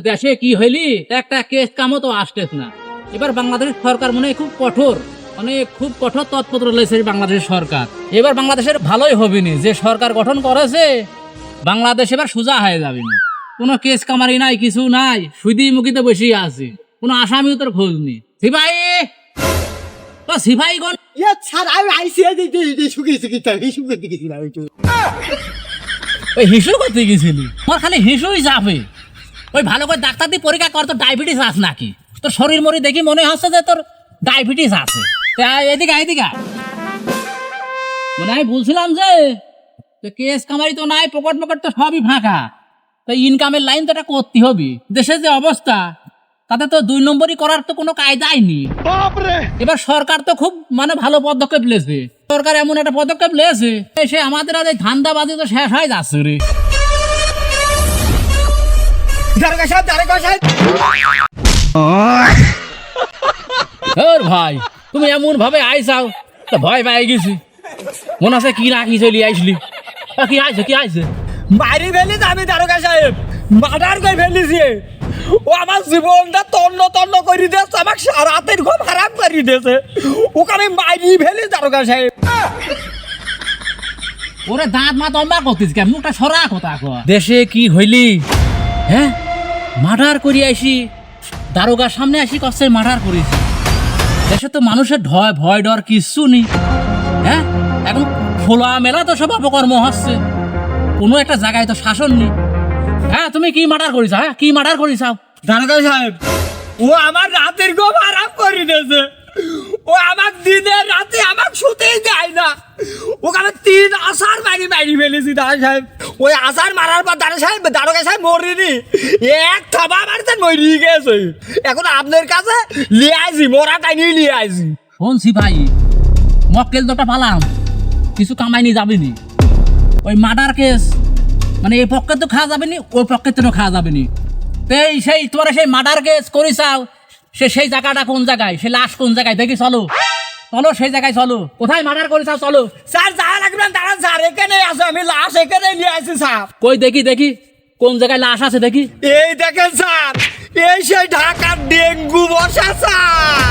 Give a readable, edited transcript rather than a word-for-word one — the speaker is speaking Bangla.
দেশে কি হইলি একটা কেস কামও তো আসতেছ না। এবার বাংলাদেশ সরকার মনে হয় খুব কঠোর, খুব কঠোর তৎপর রয়েছে বাংলাদেশ সরকার। এবার বাংলাদেশের ভালোই হবে নি, যে সরকার গঠন করেছে বাংলাদেশ এবার সোজা হয়ে যাবে না। কোনো কেস কামারি নাই, কিছু নাই, সুদি মুখিতে বসে আছে, কোনো আসামিও তোর খোঁজ নেই। সিপাহি তো সিপাহি গণ ওই হিসু করতে গেছিলি, আমার খালি হিসুই যাবে। ওই ভালো করে ডাক্তার দিয়ে পরীক্ষা কর, তোর ডায়াবেটিস আছে নাকি? তোর শরীর মরি দেখি মনে হচ্ছে যে তোর ডায়াবেটিস আছে। এদিকে এদিকে মানে আমি বলছিলাম যে কেস কামারি তো নাই, পকেট পকেট তো সবই ফাঁকা, তো ইনকামের লাইন তো এটা করতে হবে। দেশের যে অবস্থা তাতে তো 2 নম্বরই করার তো কোনো কায়দাই নেই। এবার সরকার তো খুব ভালো পদক্ষেপ নিয়েছে, সরকার এমন একটা পদক্ষেপ নিয়েছে সে আমাদের আর এই ধান্দাবাজি তো শেষ হয়ে যাচ্ছে রে। ভাই তুমি এমন ভাবে আইসাও তো ভয় পাই গেছি, মনে আছে কি রাখি চলি আইসলি। কি আইছে কি আইছে? মারি ফেলিস আমি দারোগা সাহেব, মার্ডার করে ফেলিছি। ও আমার জীবনটা তন্ন তন্ন করে দিয়েছে, আমাকে রাতের ঘুম হারাম করে দিয়েছে। ওকে আমি মারি ফেলি দারোগা সাহেব। ওরে দাঁত মা তম্বা করতিস কেন, মুখটা সরা কথা কো। দেশে কি হইলি হ্যাঁ? মার্ডার করি আইসি, দারোগার সামনে আসি কষ্টে মার্ডার করিস। দেশে তো মানুষের ভয় ডর কিচ্ছু নেই। হ্যাঁ এখন খোলা মেলা তো সব অপকর্ম হচ্ছে, কোনো একটা জায়গায় তো শাসন নেই। হ্যাঁ তুমি কি মার্ডার করিস? হ্যাঁ কি মার্ডার করিস? দারোগা সাহেব ও আমার রাতের ঘুম হারাম করে দিয়েছে। ও আমার দিনের রাতে আমাকে শুতেই দেয় না। ওকে আমি 3 আসার মারি ফেলেছি দারোগা সাহেব। ওই আসার মারার পর দারোগা সাহেব মরিনি, এক থাবা মারতে মরি গেছে। এখন আপনার কাছে লিয়ে আইছি, মরা টাইনি লিয়ে আইছি। শোন সিপাহি, মক্কেল তোটা পালাম, কিছু কামাইনি যাবেনি। ওই মার্ডার কেস এই পক্ষে তো খাওয়া যাবে নি, ওই পক্ষে তো খাওয়া যাবে নি। সেই তোমরা সেই মার্ডার কেস করিসাও, সেই জায়গাটা কোন জায়গায়, সে লাশ কোন জায়গায় দেখি, চলো চলো সেই জায়গায় চলো। কোথায় মার্ডার করিসাও চলো। স্যার যা লাগবে দাঁড়ান স্যার, এখানে আছে, আমি লাশ এখানে নিয়ে আসছি স্যার। কই দেখি দেখি কোন জায়গায় লাশ আছে দেখি। এই দেখেন স্যার, এই সেই ঢাকার ডেঙ্গু বসা স্যার।